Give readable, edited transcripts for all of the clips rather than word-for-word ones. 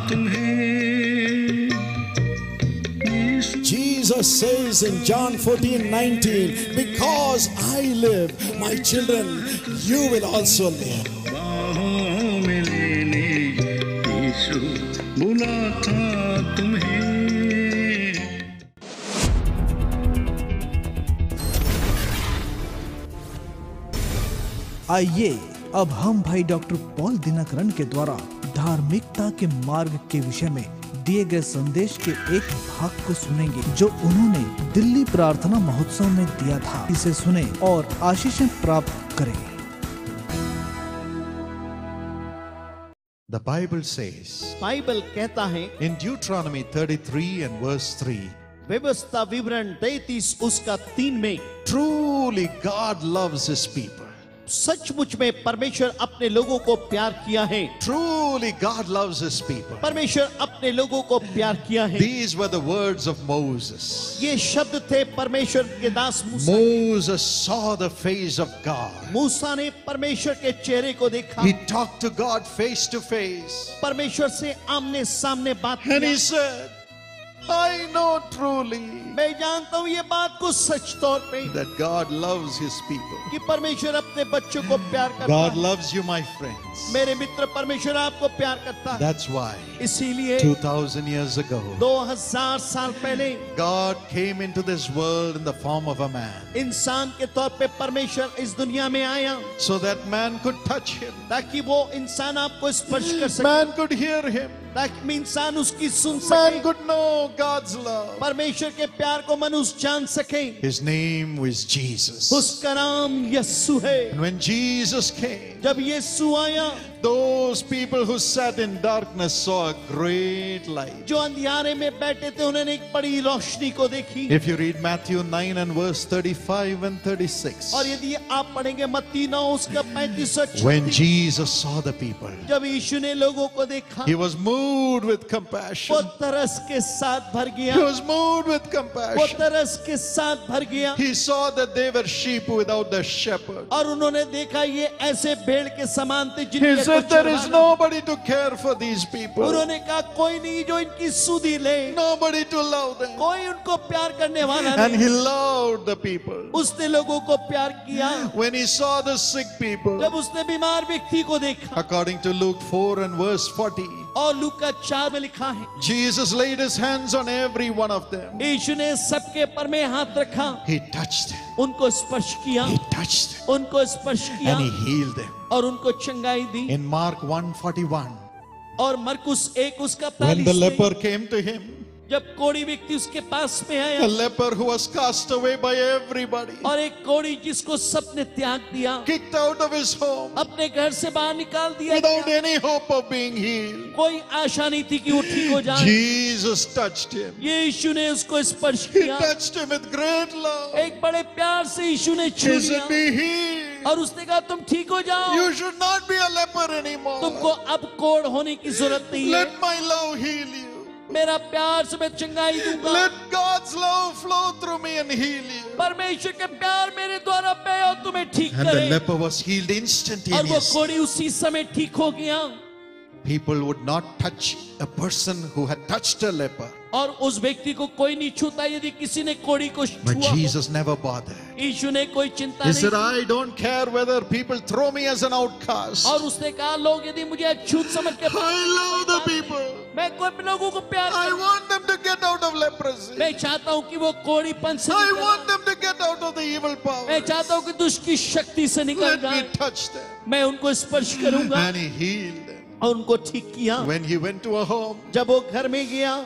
तुम्हें। Jesus says in John 14:19, because I live, my children, you will also live. बाहों में लेने यीशु बुलाता तुम्हें। आइए अब हम भाई डॉक्टर पॉल दिनकरन के द्वारा धार्मिकता के मार्ग के विषय में दिए गए संदेश के एक भाग को सुनेंगे जो उन्होंने दिल्ली प्रार्थना महोत्सव में दिया था। इसे सुने और आशीषें प्राप्त करें। The Bible says बाइबल कहता है in Deuteronomy 33 and verse 3, व्यवस्था विवरण 33 उसका 3 में, truly God loves his people. सचमुच में परमेश्वर अपने लोगों को प्यार किया है। Truly God loves his people. परमेश्वर अपने लोगों को प्यार किया है। These were the words of Moses. ये शब्द थे परमेश्वर के दास मूसा। Moses saw the face of God. मूसा ने परमेश्वर के चेहरे को देखा। He talked to God face to face. परमेश्वर से आमने सामने बात And की। he said, I know truly मैं जानता हूँ ये बात को सच तौर पे that God loves his people. कि परमेश्वर अपने बच्चों को प्यार करता God है। loves you, my friends. मेरे मित्र, परमेश्वर आपको प्यार करता है। That's why इसीलिए 2000 years ago 2000 साल पहले God came into this world in the form of a man इंसान के तौर पे परमेश्वर इस दुनिया में आया so that man could touch him, ताकि वो इंसान आपको स्पर्श कर सके, man could hear him, ताकि इंसान उसकी सुन man सके, could know God's love. परमेश्वर के प्यार को मनुष्य जान सके। His name was Jesus. उसका नाम यीशु है। And when Jesus came, जब यीशु आया, those people who sat in darkness saw a great light. जो अंधियारे में बैठे थे उन्होंने एक बड़ी रोशनी को देखी। If you read Matthew 9 and verse 35 and 36, और यदि आप पढ़ेंगे मत्ती 9 उसका 35 और 36, when Jesus saw the people, जब यीशु ने लोगों को देखा, he was moved with compassion. वो तरस के साथ भर गया। He was moved with वो compassion. तरस के साथ भर गया। He saw that they were sheep without the shepherd. और उन्होंने देखा ये ऐसे भेड़ के समान थे He जिनके said, कुछ there is चरवाना। nobody to care for these people. उन्होंने कहा कोई नहीं जो इनकी सुधि ले, Nobody to love them. कोई उनको प्यार करने वाला And नहीं। he loved the people. उसने लोगों को प्यार किया। When he saw the sick people, जब उसने बीमार व्यक्ति को देखा, according to Luke 4 and verse 40, और लूका 4 में लिखा है, Jesus laid his hands on every one of them. यीशु ने सबके पर में हाथ रखा, He touched them. उनको स्पर्श किया, He touched them. उनको स्पर्श किया And he healed them. और उनको चंगाई दी। In Mark 1:41, और मरकुस 1 उसका when the 45 leper came to him, जब कोढ़ी व्यक्ति उसके पास में a आया, leper who was cast away by everybody, और एक कोढ़ी जिसको सबने त्याग दिया, kicked out of his home, अपने घर से बाहर निकाल दिया without गया। any hope of being healed. कोई आशा नहीं थी कि वो ठीक हो जाए। Jesus touched him. ये यीशु ने उसको स्पर्श He किया, touched him with great love. एक बड़े प्यार से यीशु ने छू He लिया said, be healed. और उसने कहा तुम ठीक हो जाओ, You should not be a leper anymore. तुमको अब कोढ़ होने की जरूरत नहीं है, Let my love heal you. मेरा प्यार से मैं चंगाई दूंगा। Let God's love flow through me and heal you. परमेश्वर के प्यार मेरे द्वारा बहे और तुम्हें ठीक And the करे। leper was healed और वो instantaneously. कोढ़ी उसी समय ठीक हो गया। People would not touch a person who had touched a leper. और उस व्यक्ति को कोई नहीं छूता यदि किसी ने कोढ़ी को But छुआ हो। Jesus never bothered. यीशु ने कोई चिंता He नहीं said, की। I don't care whether people throw me as an outcast. और उसने कहा लोग यदि मुझे अछूत समझ के, I love the people. मैं कोई लोगों को प्यार I करता हूं। want them to get out of leprosy. मैं चाहता हूँ कि वो कोढ़ीपन से I निकल want आए। them to get out of the evil मैं power. चाहता हूँ कि दुष्ट की शक्ति से निकल Let me जाए। touch them. मैं उनको स्पर्श करूंगा And he healed them. और उनको ठीक किया। When he went to a home, जब वो घर में गया,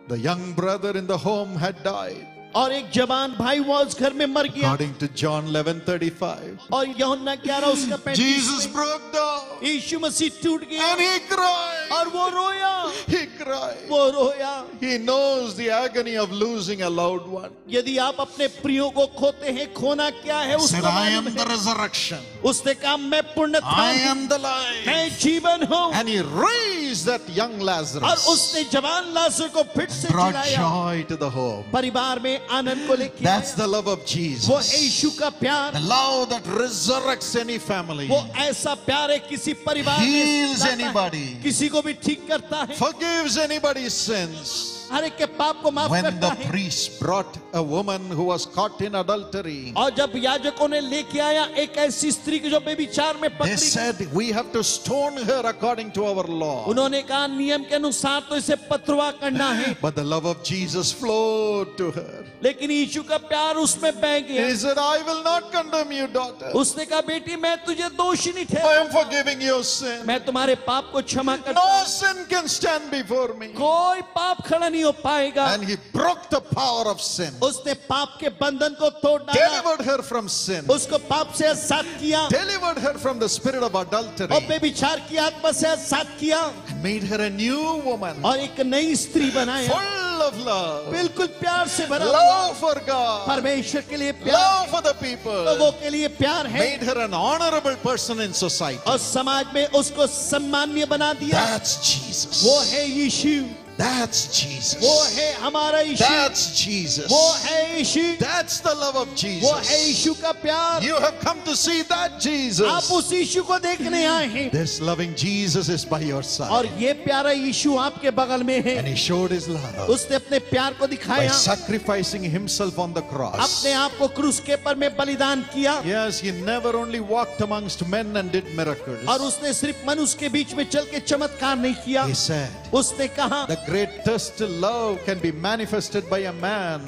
the young brother in the home had died. और एक जवान भाई वो उस घर में मर गया। According to John 11:35. और यूहन्ना 11 उसका 35 Jesus में broke down यीशु मसीह टूट गया and he cried. और वो रोया, He cried. वो रोया। He knows the agony of losing a loved one. यदि आप अपने प्रियों को खोते हैं, खोना क्या है He said, उसको I am मालूम the है। resurrection. उसने कहा मैं पुण्य था, I am the life. मैं जीवन हूँ। And he raised raised that young और Lazarus, उसने जवान लाजर को फिर से brought जिलाया, joy to the home. परिवार में आनंद को लेके That's आया। the love of वो Jesus. यीशु का प्यार, The love that resurrects any family, वो ऐसा प्यार है किसी परिवार heals में लाता है, anybody, किसी को भी ठीक करता है, forgives anybody's sins. हर एक के पाप को माफ When करता the है। priest brought a woman who was caught in adultery, और जब याजकों ने लेके आया एक ऐसी स्त्री की जो बेविचार में they पकड़ी, said, we have to stone her according to our law. उन्होंने कहा नियम के अनुसार तो इसे पथरवा करना है, But the love of Jesus flowed to her. लेकिन यीशु का प्यार उसमें बह गया। He said, I will not condemn you, daughter. उसने कहा बेटी मैं तुझे दोषी नहीं I ठहराऊंगा, am forgiving your sin. मैं तुम्हारे पाप को क्षमा करता No हूं, sin can stand before me. कोई पाप खड़ा नहीं हो पाएगा। And he broke the power of sin, उसने पाप के बंधन को तोड़ डाला, delivered her from sin, उसको पाप से आजाद किया delivered her from the spirit of और adultery, बेविचार की आत्मा से आजाद किया and made her a new woman, और एक नई स्त्री बनाया, full of love, बिल्कुल प्यार से भरा हुआ, love for God, परमेश्वर के लिए प्यार, love for the people, लोगों के लिए प्यार है made her an honorable person in society. और समाज में उसको सम्माननीय बना दिया। That's Jesus. वो है यीशु, That's Jesus. वो है हमारा यीशु, That's Jesus. वो है यीशु, That's the love of वो है Jesus. यीशु का प्यार। You have come to see that आप Jesus. उस यीशु को देखने आए हैं This loving Jesus is by your और side. ये प्यारा यीशु आपके बगल में है। And he showed his love उसने अपने प्यार को by दिखाया, sacrificing himself on the cross. अपने आप को क्रूस के पर में बलिदान किया Yes, he never only walked amongst men and did miracles. और उसने सिर्फ मनुष्य के बीच में चल के चमत्कार नहीं किया। He said, उसने कहा the greatest love can be manifested by a man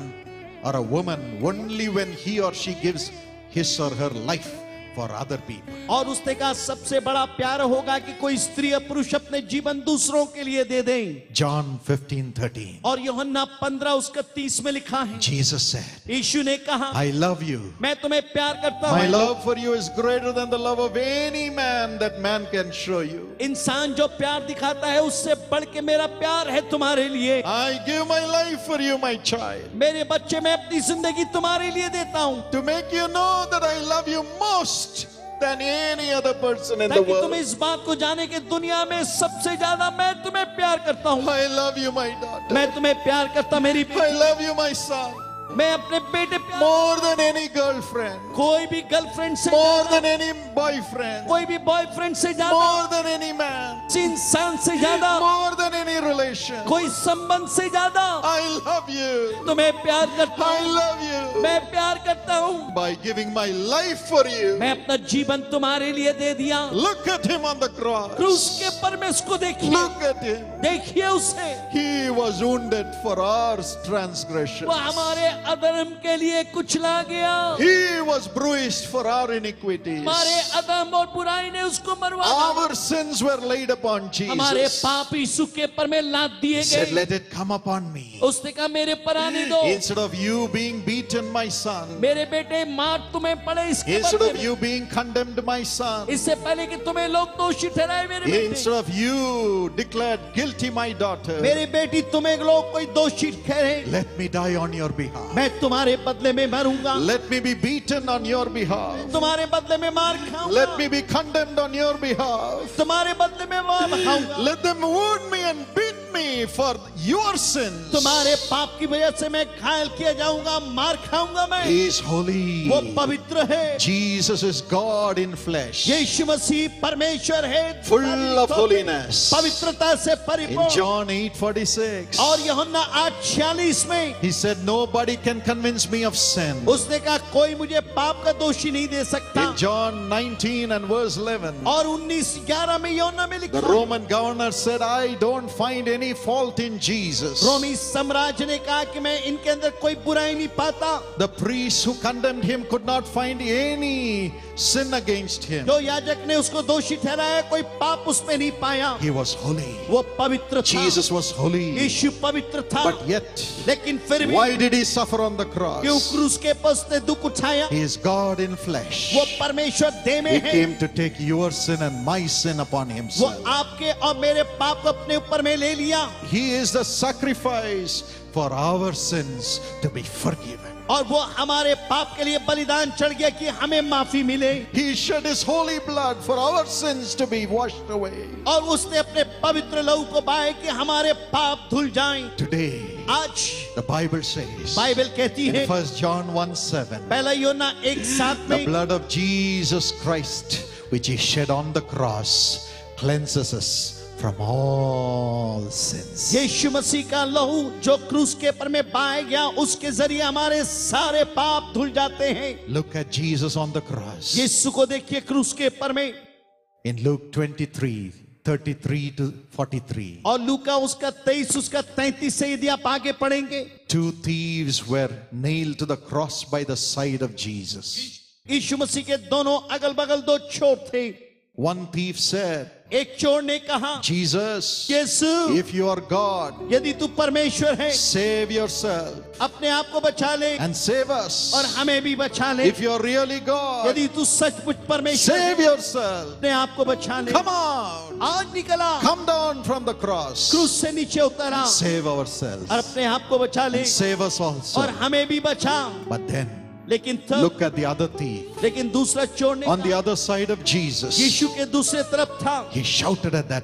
or a woman only when he or she gives his or her life for other people. और उसने कहा सबसे बड़ा प्यार होगा कि कोई स्त्री या पुरुष अपने जीवन दूसरों के लिए दे दें। John 15:13. और यूहन्ना 15 उसका 30 में लिखा है, Jesus said, यीशु ने कहा I love you. मैं तुम्हें प्यार करता My हूँ। love for you is greater than the love of any man that man can show you. इंसान जो प्यार दिखाता है उससे बढ़ के मेरा प्यार है तुम्हारे लिए। I give my life for you, my child, मेरे बच्चे मैं अपनी जिंदगी तुम्हारे लिए देता हूँ to make you know that I love you most than any other person in the ताकि तुम world. इस बात को जाने कि दुनिया में सबसे ज्यादा मैं तुम्हें प्यार करता हूँ। I love you, my daughter. मैं तुम्हें प्यार करता मेरी I बेटी, love you, my son, मैं अपने बेटे प्यार, more than any girlfriend, कोई भी गर्लफ्रेंड से more ज्यादा, than any boyfriend, कोई भी बॉयफ्रेंड से ज्यादा, more than any man, किसी इंसान से ज्यादा, more than any relation. कोई संबंध से ज्यादा I love you. तुम्हें प्यार करता I हूँ। love you मैं प्यार करता हूँ, by giving my life for you. मैं अपना जीवन तुम्हारे लिए दे दिया। Look at him on the cross. क्रूस के पर में उसको देखिए, Look at him. देखिए उसे, He was wounded for our transgressions. वह हमारे अधर्म के लिए कुचला गया, He was bruised for our iniquities. हमारे अधर्म और बुराई ने उसको मरवाया, Our sins were laid upon हमारे Jesus. पाप यीशु के पर में लाद दिए He said, गए। let it come upon me. उसने कहा मेरे पर आने दो, Instead of you being beaten, my son. मेरे बेटे मार तुम्हें पड़े इसके Instead बदले of में। you being condemned, my son. इससे पहले कि तुम्हें लोग दोषी ठहराए मेरे बेटे, Instead of you declared guilty, my daughter. मेरी बेटी तुम्हें लोग कोई दोषी ठहरे, Let me die on your behalf. मैं तुम्हारे बदले में मरूंगा, Let me be beaten on your behalf. तुम्हारे बदले में मार खाऊंगा, Let me be condemned on your behalf. तुम्हारे बदले में मार खाऊंगा, Let them wound me and beat me for your sins. तुम्हारे पाप की वजह से मैं घायल किया जाऊंगा, मार खाऊंगा मैं। He is holy. वो पवित्र है, Jesus is God in flesh, यीशु मसीह परमेश्वर है, full of holiness. पवित्रता से In परिपूर्ण। John 8:46, और यूहन्ना 8:46 में he said, nobody can convince me of sin. उसने कहा कोई मुझे पाप का दोषी नहीं दे सकता। In John 19 and verse 11, और 19:11 में यूहन्ना में the लिखा, Roman governor said, I don't find any fault in Jesus. रोमी साम्राज्य ने कहा कि मैं इनके अंदर कोई बुराई नहीं पाता। The priests who condemned him could not find any sin against him. जो याजक ने उसको दोषी ठहराया कोई पाप उसमें नहीं पाया, He was holy. वो पवित्र था, Jesus was holy. यीशु पवित्र था। But yet, लेकिन फिर भी why did he suffer on the क्यों cross? क्रूस के पर उसने दुख उठाया? He is God in flesh. वो परमेश्वर देह में He है, came to take your sin and my sin upon वो himself. आपके और मेरे पाप को अपने ऊपर में ले लिया। He is the sacrifice for our sins to be forgiven. और वो हमारे पाप के लिए बलिदान चढ़ गया कि हमें माफी मिले। He shed his holy blood for our sins to be washed away. और उसने अपने पवित्र लहू को बहाया कि हमारे पाप धुल जाएं। Today, आज the Bible says बाइबल कहती है in 1 John 1:7, पहला यूहन्ना 1:7 the में blood of Jesus Christ, which he shed on the cross, cleanses us from all sins. यीशु मसीह का लहू जो क्रूस के पर में बहाया गया, उसके जरिए हमारे सारे पाप धुल जाते हैं। Look at Jesus on the cross. यीशु को देखिए क्रूस के पर में। In Luke 23:33 to 43, और लूका उसका 23 उसका 33 से यदि आप आगे पढ़ेंगे, 2 thieves were nailed to the cross by the side of Jesus. यीशु मसीह के दोनों अगल बगल 2 चोर थे। One thief said, एक चोर ने कहा, Jesus, Yeshu if you are God, यदि तू परमेश्वर है, save yourself अपने आप को बचा ले and save us. और हमें भी बचा ले। If you are really God, यदि तू सचमुच परमेश्वर है, save yourself. अपने आप को बचा ले। Come out. आज निकला, Come down from the cross. क्रूस से नीचे उतरा Save ourselves. और अपने आप को बचा ले And save us also. और हमें भी बचा। But then, लेकिन तब look at the other thief. लेकिन दूसरा चोर ने On the other side of Jesus, यीशु के दूसरे तरफ था। he shouted at that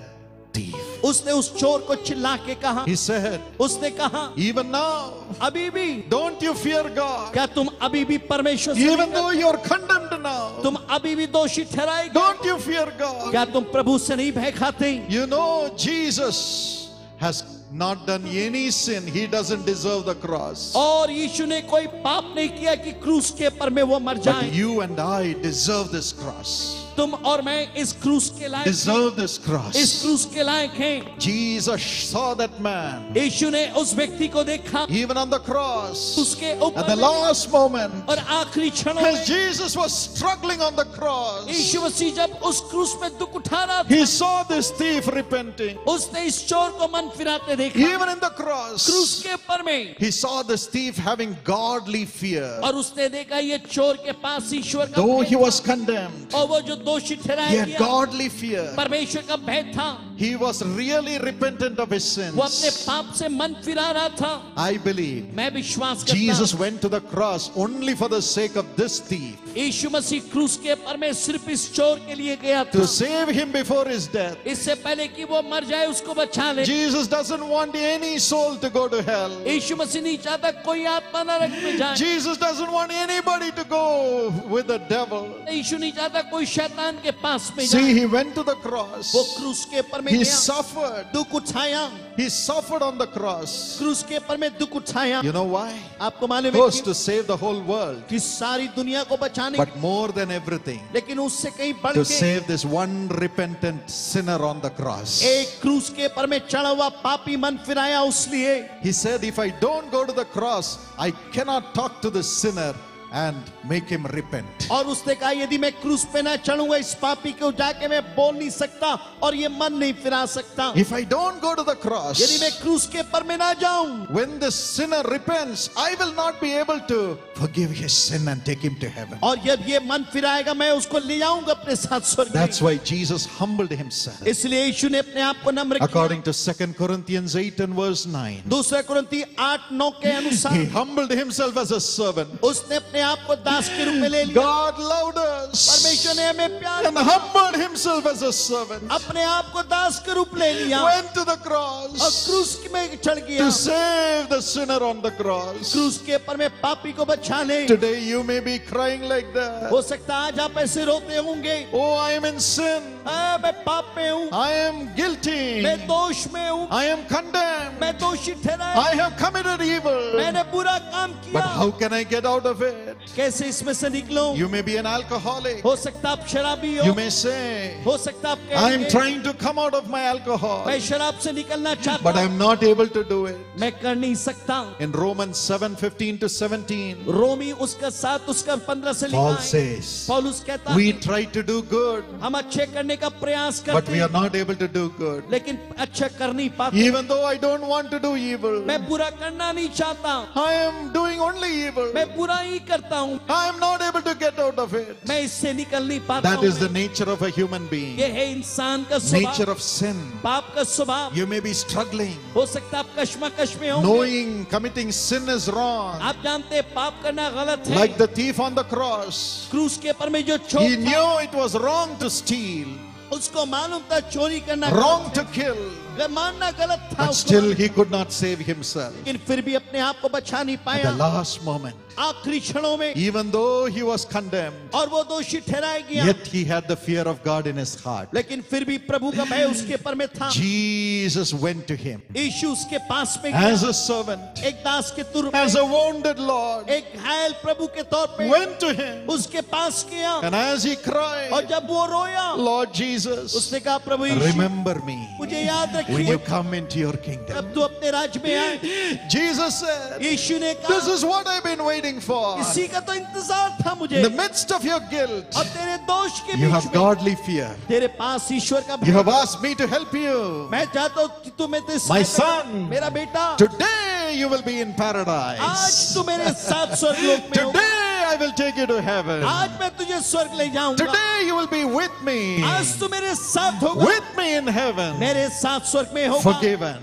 thief. उसने उस चोर को चिल्ला के कहा, He said, उसने कहा, even now, अभी भी don't you fear God? क्या तुम अभी भी परमेश्वर से Even नहीं though you are condemned now, डरते? तुम अभी भी दोषी ठहराए गए? don't you fear God? क्या तुम प्रभु से नहीं भय खाते? You know, Jesus has not done any sin. He doesn't deserve the cross. और यीशु ने कोई पाप नहीं किया कि क्रूस के पर में वो मर But जाए। you and I deserve this cross. तुम और मैं इस क्रूस के लायक हैं। Deserve this इस cross. क्रूस के लायक हैं। Jesus saw that man यीशु ने उस व्यक्ति को देखा even on the cross उसके at the ऊपर last moment. और आखिरी क्षणों As में Jesus was struggling on the cross, यीशु मसीह जब उस क्रूस में दुख उठा रहा था, he saw this thief repenting. उसने इस चोर को मन फिराते देखा। Even in the cross, क्रूस के पर में he saw this thief having godly fear. और उसने देखा ये चोर के पास ईश्वर का Though भय he था। was condemned, और वो जो दोषी he ठहराया had गया godly fear. परमेश्वर का भय था। He was really repentant of his sins. वो अपने पाप से मन फिरा रहा था। I believe मैं विश्वास करता Jesus हूं went to the cross only for the sake of this thief, यीशु मसीह क्रूस के पर में सिर्फ इस चोर के लिए गया था, to save him before his death. इससे पहले कि वो मर जाए उसको बचा ले। Jesus doesn't want any soul to go to hell. यीशु मसीह नहीं चाहता कोई आत्मा नरक में जाए। Jesus doesn't want anybody to go with the devil. यीशु नहीं चाहता कोई शैतान के पास में See, जाए। he went to the cross. वो क्रूस के पर में He गया, suffered. दुख उठाया। He suffered on the cross. क्रूस के पर में दुख उठाया। You know why? आपको मालूम है First, कि to save the whole world, कि सारी दुनिया को बचाने, but more than everything, लेकिन उससे कहीं बढ़ to के save this one repentant sinner on the cross. एक क्रूस के पर में चढ़ा हुआ पापी मन फिराया उस लिए। He said, if I don't go to the cross, I cannot talk to the sinner and make him repent. और उसने कहा यदि मैं क्रूस पे ना चढ़ूंगा इस पापी को जाके मैं बोल नहीं सकता और ये मन नहीं फिरा सकता। If I don't go to the यदि cross, मैं क्रूस के पर में ना जाऊं, when the sinner repents, I will not be able to forgive his sin and take him to heaven. और जब ये मन फिराएगा मैं उसको ले जाऊंगा अपने साथ स्वर्ग That's में। why Jesus humbled himself. इसलिए यीशु ने अपने आप को नम्र किया। According to 2 Corinthians 8 and verse 9, दूसरा कुरिन्ती 8:9 के he अनुसार humbled himself as a servant. उसने अपने आप को दास के रूप में ले लिया। God loved us परमेश्वर ने हमें प्यार and humbled himself as a servant. अपने आप को दास के रूप ले लिया Went to the और cross क्रूस में चढ़ गया। to save the sinner on the cross. क्रूस के पर में पापी को बचा ले। Today you may be crying like that. हो सकता है आज आप ऐसे रोते होंगे, Oh, I am in sin. मैं पाप में हूँ, I am guilty. मैं दोष में हूँ, I am condemned. मैं दोषी ठहराया, I have committed evil. मैंने बुरा काम But किया। how can I get out of it? कैसे इसमें से निकलूं? You may be an alcoholic. हो सकता आप शराबी हो, You may say, हो सकता आप I am कहेंगे trying to come out of my alcohol, मैं शराब से निकलना चाहता but I हूँ, am not able to do it. मैं कर नहीं सकता। In Romans 7:15 to 17, रोमी उसका 7 उसका 15 से लिखा Paul है। says, पौलुस कहता we है try to do good, हम अच्छे करने का प्रयास but करते we are हैं not able to do good. लेकिन अच्छा कर नहीं पाते। Even though I don't don't want to do evil. मैं बुरा करना नहीं चाहता, I am doing only evil. मैं बुरा ही करता हूँ, I am not able to get out of it. मैं इससे निकल नहीं पाता That हूँ। is the nature of a human being. ये है इंसान का Nature स्वभाव, of sin. पाप का स्वभाव। You may be struggling, हो सकता है आप कश्मकश में होंगे, knowing committing sin is wrong. आप जानते हैं पाप करना गलत है। Like the thief on the cross. क्रूस के पर में जो He चोर था, knew it was wrong to steal, उसको मालूम था चोरी करना wrong गलत to kill, है, मारना गलत था but उसको, still he could not save himself. लेकिन फिर भी अपने आप को बचा नहीं At पाया। the last moment, आखिरी क्षणों में, even though he was condemned, और वो दोषी ठहराया गया, yet he had the fear of God in his heart. लेकिन फिर भी प्रभु का भय उसके पर में था। Jesus went to him यीशु उसके पास में as गया, a servant, एक दास के तुर as में, a wounded Lord, एक घायल प्रभु के तौर पे went to him. उसके पास गया, And as he और cried, जब वो रोया, Lord Jesus, उसने कहा प्रभु यीशु, remember me मुझे याद when you रखिए come into your kingdom. जब तू अपने राज्य में आए। Jesus said, यीशु ने this कहा is what I've been waiting for. इसी का तो इंतजार था मुझे, In the midst of your guilt, और तेरे दोष के you बीच have में godly fear. तेरे पास ईश्वर का You भय। have asked me to help you. मैं चाहता हूँ कि तू मेरे My साथ son, मेरा बेटा, today you will be in आज paradise. तू मेरे साथ स्वर्गलोक में होगा, Today I will take you to heaven. आज मैं तुझे स्वर्ग ले जाऊंगा, Today you will be with me. आज तू मेरे साथ होगा, With me in heaven. मेरे साथ स्वर्ग में होगा, Forgiven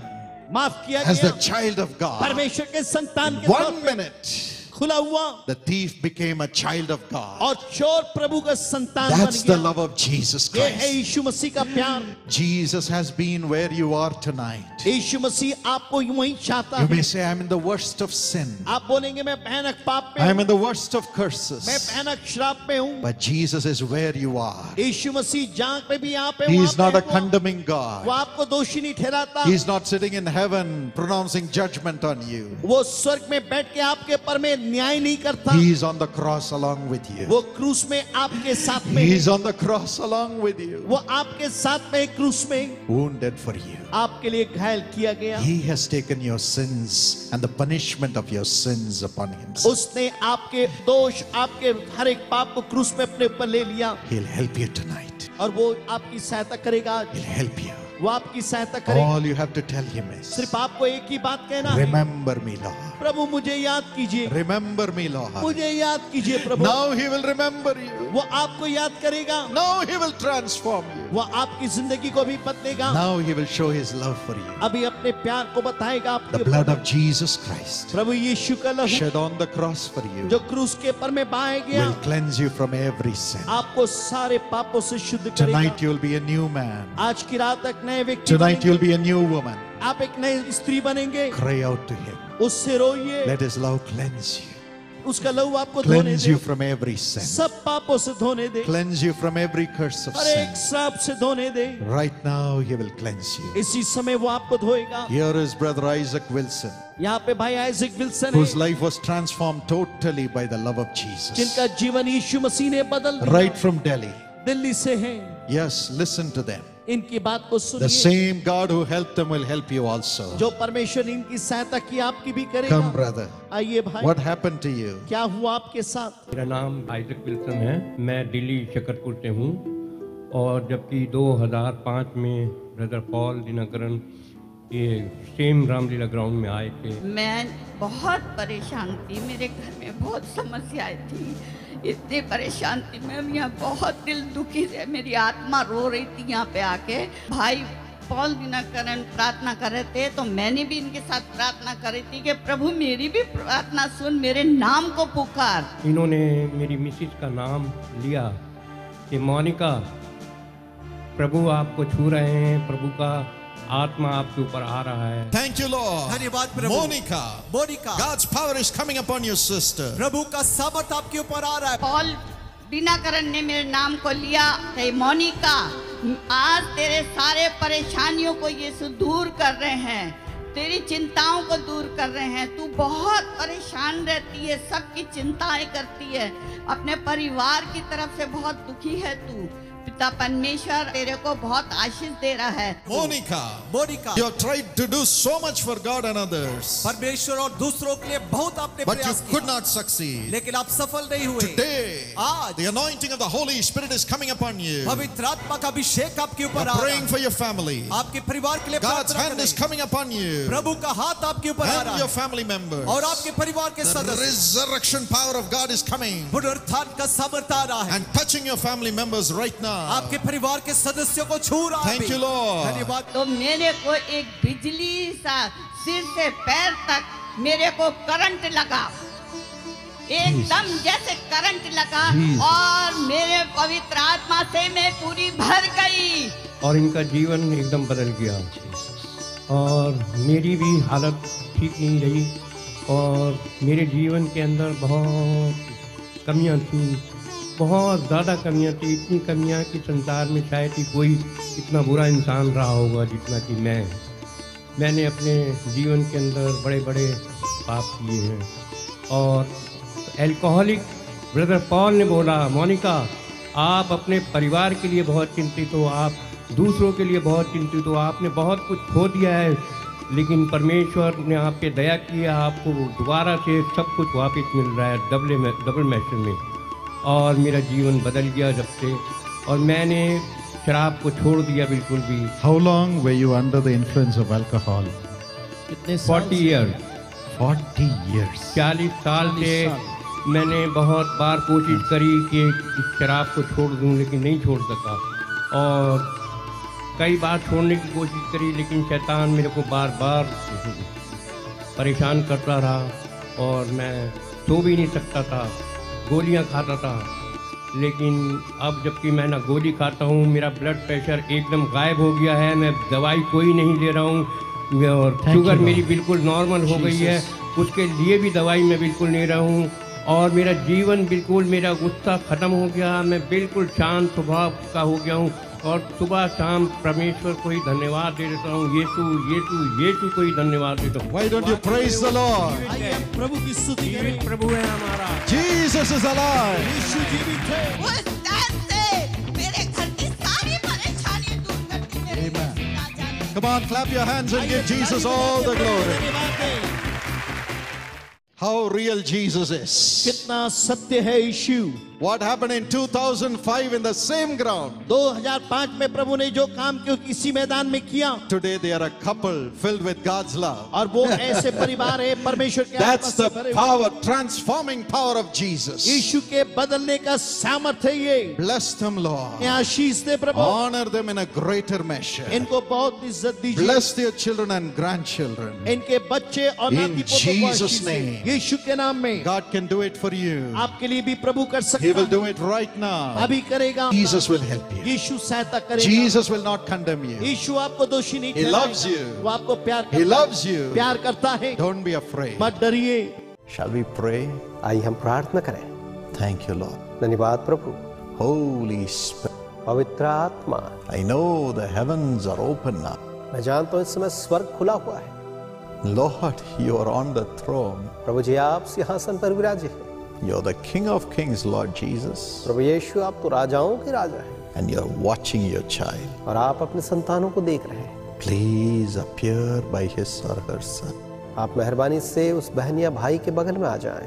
माफ किया as the गया, child of God. परमेश्वर के संतान के तौर 1 पे minute, खुला हुआ, the thief became a child of God. और चोर प्रभु का संतान बन That's the गया। love of Jesus ये है Christ. यीशु मसीह का प्यार। Jesus has been where you are tonight. यीशु मसीह आपको वहीं चाहता You है। may say, I'm in the worst of sin. आप बोलेंगे मैं भयानक पाप में I'm हूँ, in the worst of मैं curses. भयानक श्राप में हूँ। But Jesus is where you are. यीशु मसीह जहाँ पे भी आप हैं, He वहाँ is not पे a वो- condemning वो God. आपको दोषी नहीं ठहराता। He is not sitting in heaven pronouncing judgment on you. वो स्वर्ग में बैठ के आपके पर में न्याय नहीं करता। He is on the cross along with you. वो क्रूस में आपके साथ में He है। is on the cross along with you. वो आपके साथ में क्रूस में Wounded for you. आपके लिए घायल किया गया। He has taken your sins and the punishment of your sins upon himself. उसने आपके दोष, आपके हर एक पाप को क्रूस में अपने ऊपर ले लिया, He'll help you tonight. और वो आपकी सहायता करेगा आज। He'll help you. वो आपकी सहायता करेगा। All you have to tell him is, सिर्फ आपको एक ही बात कहना है, remember me, Lord. प्रभु मुझे याद कीजिए, Remember me, Lord. मुझे याद कीजिए प्रभु। Now he will remember you. वो आपको याद करेगा, Now he will transform you. वो आपकी जिंदगी को भी बदलेगा, Now he will show his love for you. अभी अपने प्यार को बताएगा आपके The blood ऊपर। of Jesus Christ प्रभु यीशु का लहू shed on the cross for you जो क्रूस के पर में बहाया गया, will cleanse you from every sin. आपको सारे पापों से शुद्ध करेगा। Tonight you will be a new man. आज की रात तक नए व्यक्ति Tonight बनेंगे। you'll be a new woman. आप एक नई स्त्री बनेंगे। Cry out to him. उससे रोइए, Let his love cleanse you. उसका लहू आपको धोने Cleanse they, you from every sin. सब पापों से धोने दे, Cleanse you from every curse of her sin. एक श्राप से धोने दे। Right now he will cleanse you. इसी समय वो आपको धोएगा। Here is Brother Isaac Wilson, यहाँ पे भाई आइजक विल्सन whose है, life was transformed totally by the love of Jesus. जिनका जीवन यीशु मसीह ने बदल दिया। Right from Delhi. दिल्ली से हैं, Yes, listen to them. इनकी बात को The सुनिए। same God who helped them will help you also. जो परमेश्वर ने इनकी सहायता की आपकी भी Come, करेगा। brother. आइए भाई, What happened to you? क्या हुआ आपके साथ? मेरा नाम आइजक विल्सन है। मैं दिल्ली शकरपुर से हूँ, और जबकि 2005 में ब्रदर पॉल दिनकरन ये सेम रामलीला ग्राउंड में आए थे। मैं बहुत परेशान थी, मेरे घर में बहुत समस्याएं थी, इतनी परेशान थी मैं, यहाँ बहुत दिल दुखी है, मेरी आत्मा रो रही थी। यहाँ पे आके भाई पॉल दिनकरन प्रार्थना कर रहे थे, तो मैंने भी इनके साथ प्रार्थना करी थी कि प्रभु मेरी भी प्रार्थना सुन, मेरे नाम को पुकार। इन्होंने मेरी मिसिज का नाम लिया कि मोनिका, प्रभु आपको छू रहे हैं, प्रभु का आत्मा आपके ऊपर आ रहा है। Thank you, Lord. धन्यवाद प्रभु। Monica, Monika, God's power is coming upon your sister. प्रभु का सामर्थ आपके ऊपर आ रहा है। पॉल दिनकरन ने मेरे नाम को लिया, हे मोनिका, आज तेरे सारे परेशानियों को यीशु दूर कर रहे हैं, तेरी चिंताओं को दूर कर रहे हैं। तू बहुत परेशान रहती है, सबकी चिंताएं करती है, अपने परिवार की तरफ से बहुत दुखी है तू, पिता परमेश्वर तेरे को बहुत आशीष दे रहा है। Monica, Monika, you have tried to do so much for God and others, परमेश्वर और दूसरों के लिए बहुत आपने but you प्रयास could किया, not succeed. लेकिन आप सफल नहीं हुए। Today, आज the anointing of the Holy Spirit is coming upon you. पवित्र आत्मा का अभिषेक आपके ऊपर You're आ रहा praying है। for your family. आपके परिवार के लिए God's प्रार्थना hand is करें। coming upon you प्रभु का हाथ आपके ऊपर आ and रहा your है family members. और आपके परिवार के The सदस्य। resurrection power of God is coming पुनरुत्थान का सामर्थ आ रहा है, and touching your family members right now. आपके परिवार के सदस्यों को छू रहा है। Thank you, Lord. धन्यवाद। तो मेरे को एक बिजली सा सिर से पैर तक मेरे को करंट लगा, एकदम जैसे करंट लगा और मेरे पवित्र आत्मा से मैं पूरी भर गई और इनका जीवन एकदम बदल गया और मेरी भी हालत ठीक नहीं रही और मेरे जीवन के अंदर बहुत कमियां थी, बहुत ज़्यादा कमियां थी, इतनी कमियां कि संसार में शायद ही कोई इतना बुरा इंसान रहा होगा जितना कि मैंने अपने जीवन के अंदर बड़े बड़े पाप किए हैं। और एल्कोहलिक ब्रदर पॉल ने बोला, मोनिका आप अपने परिवार के लिए बहुत चिंतित हो, आप दूसरों के लिए बहुत चिंतित हो, आपने बहुत कुछ खो दिया है, लेकिन परमेश्वर ने आप पे दया किया, आपको दोबारा से सब कुछ वापस मिल रहा है डबल मैशर में। और मेरा जीवन बदल गया जब से, और मैंने शराब को छोड़ दिया बिल्कुल भी। How long were you under the influence of alcohol? 40 years 40 years. 40 साल से मैंने बहुत बार कोशिश करी कि इस शराब को छोड़ दूं, लेकिन नहीं छोड़ सका। और कई बार छोड़ने की कोशिश करी, लेकिन शैतान मेरे को बार बार परेशान करता रहा और मैं सो भी नहीं सकता था, गोलियां खाता था। लेकिन अब जबकि मैं ना गोली खाता हूँ, मेरा ब्लड प्रेशर एकदम गायब हो गया है, मैं दवाई कोई नहीं ले रहा हूँ और शुगर मेरी बिल्कुल नॉर्मल हो गई है, उसके लिए भी दवाई मैं बिल्कुल ले रहा हूँ। और मेरा जीवन बिल्कुल, मेरा गुस्सा ख़त्म हो गया, मैं बिल्कुल शांत स्वभाव का हो गया हूँ और सुबह शाम परमेश्वर को ही धन्यवाद दे देता हूँ। यीशु यीशु यीशु को ही धन्यवाद देता हूँ। Why don't you praise the Lord? आइए हम प्रभु की स्तुति करें। जीवित प्रभु है हमारा। Jesus is alive. यीशु जीवित है। उस टाइम से मेरे घर की सारी परेशानियां दूर करके मेरे Amen. राजा ने Come on, clap your hands and give Jesus all the glory. धन्यवाद दें। How real Jesus is. कितना सत्य है यीशु। What happened in 2005 in the same ground? 2005 में प्रभु ने जो काम किया इसी मैदान में किया। Today they are a couple filled with God's love. और वो ऐसे परिवार है परमेश्वर के आत्मा That's से the भरे हुए। power, transforming power of Jesus. यीशु के बदलने का सामर्थ्य है ये। Bless them, Lord. ये आशीष दे प्रभु। Honor them in a greater measure. इनको बहुत इज्जत दीजिए। Bless their children and grandchildren. इनके बच्चे और In नाती पोतों को Jesus' आशीष दें। name. यीशु के नाम में God can do it for you. आपके लिए भी प्रभु कर सकता He will है। do it right now. अभी करेगा। Jesus will help you. यीशु सहायता करेगा। Jesus will not condemn you. यीशु आपको दोषी नहीं He ठहराएगा। loves you. वो आपको प्यार He करता loves है। you. प्यार करता है। Don't be afraid. मत डरिए। Shall we pray? आइए हम प्रार्थना करें। Thank you, Lord. धन्यवाद प्रभु। Holy Spirit. पवित्र आत्मा, I know the heavens are open now. मैं जानता हूँ इस समय स्वर्ग खुला हुआ है। Lord, you are on the throne. प्रभु जी आप सिंहासन पर विराजे हैं। You're the King of Kings, Lord Jesus. प्रभु यीशु आप तो राजाओं के राजा हैं And you're watching your child. और आप अपने संतानों को देख रहे हैं। Please appear by his or her son. आप मेहरबानी से उस बहन या भाई के बगल में आ जाएं।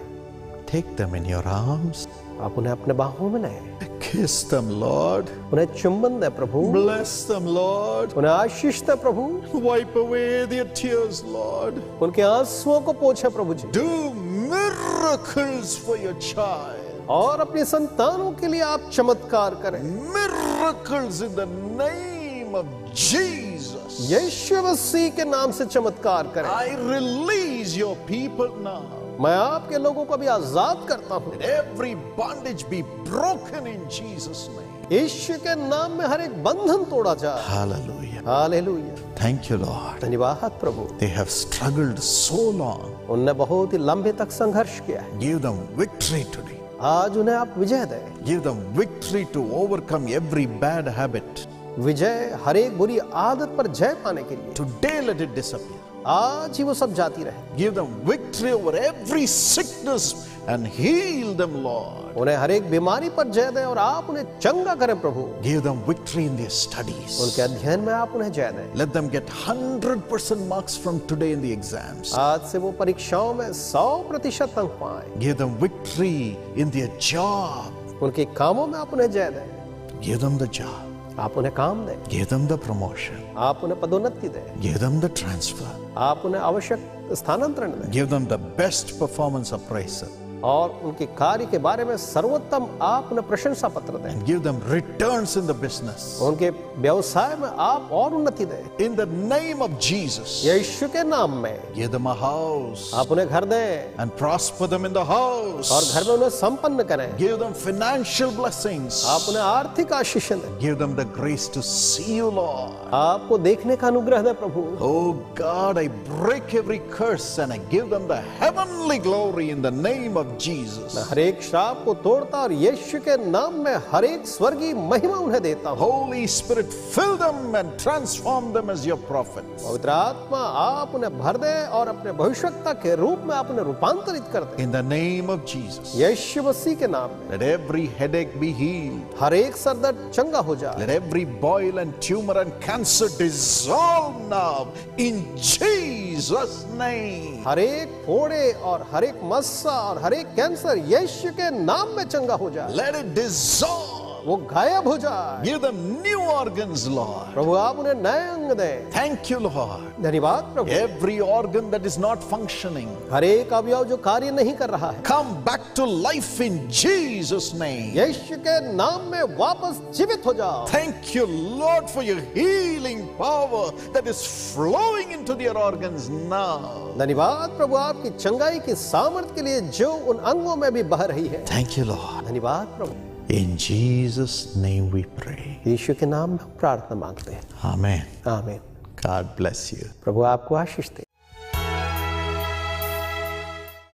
Take them in your arms. आप उन्हें अपने बाहों में लें। Kiss them, Lord. उन्हें चुंबन दे प्रभु। Bless them, Lord. उन्हें आशीष दे प्रभु। Wipe away their tears, Lord. उनके आंसुओं को पोंछे प्रभु जी। Do miracles for your child. और अपने संतानों के लिए आप चमत्कार करें। Miracles in the name of Jesus. यीशु मसीह के नाम से चमत्कार करें। I release your people now. मैं आपके लोगों को भी आजाद करता हूँ। Let every bondage be broken in Jesus' name. यीशु के नाम में हर एक बंधन तोड़ा जाए। Hallelujah. Hallelujah. Thank you, Lord. धन्यवाद प्रभु। They have struggled so long. उनने बहुत ही लंबे तक संघर्ष किया है। Give them victory today. आज उन्हें आप विजय दें। Give them victory to overcome every bad habit. विजय हर एक बुरी आदत पर जय पाने के लिए Today let it disappear. आज ही वो सब जाती रहे। Give them victory over every sickness and heal them, Lord. उन्हें हर एक बीमारी पर जय दें और आप उन्हें चंगा करें प्रभु। Give them victory in their studies. उनके अध्ययन में आप उन्हें जय दें। Let them get 100% marks from today in the exams. आज से वो परीक्षाओं में 100% अंक पाएं। Give them victory in their job. उनके कामों में आप उन्हें जय दें। Give them the job. आप उन्हें काम दें। Give them the promotion. आप उन्हें पदोन्नति दें। Give them the transfer. आप उन्हें आवश्यक स्थानांतरण दें। Give them the best performance appraisal. और उनके कार्य के बारे में सर्वोत्तम आप उन्हें प्रशंसा पत्र दें। And give them returns in the business. उनके व्यवसाय में आप और उन्नति दें। In the name of Jesus. यीशु के नाम में Give them a house. आप उन्हें घर दें And prosper them in the house. और घर में उन्हें संपन्न करें। Give them financial blessings. आप उन्हें आर्थिक आशीष दें। Give them the grace to see you, Lord. आपको देखने का अनुग्रह दें प्रभु। Oh God, I break every curse and I give them the heavenly glory in the name of Jesus. मैं हर एक श्राप को तोड़ता और यीशु के नाम में हर एक स्वर्गीय महिमा उन्हें देता हूँ। Holy Spirit, fill them and transform them as your prophets. पवित्र आत्मा आप उन्हें भर दें और अपने भविष्यवक्ता के रूप में आप उन्हें रूपांतरित कर दें। In the name of Jesus. यीशु मसीह के नाम में Let every headache be healed. हर एक सरदर्द चंगा हो जाए। Let every boil and tumor and cancer dissolve now in Jesus' name. हर एक फोड़े और हर एक मस्सा और हर एक कैंसर यीशु के नाम में चंगा हो जाए। Let it dissolve. वो गायब हो जाए। Give them new organs, Lord. प्रभु आप उन्हें नए अंग दें। Thank you, Lord. धन्यवाद प्रभु। Every organ that is not functioning, हर एक अवयव जो कार्य नहीं कर रहा है come back to life in Jesus' name. यीशु के नाम में वापस जीवित हो जाओ। Thank you, Lord, for your healing power that is flowing into their organs now. धन्यवाद प्रभु आपकी चंगाई की सामर्थ के लिए जो उन अंगों में भी बह रही है। Thank you, Lord. धन्यवाद प्रभु। In Jesus' name we pray. यीशु के नाम में प्रार्थना मांगते हैं। Amen. आमीन। God bless you. प्रभु आपको आशीष दे।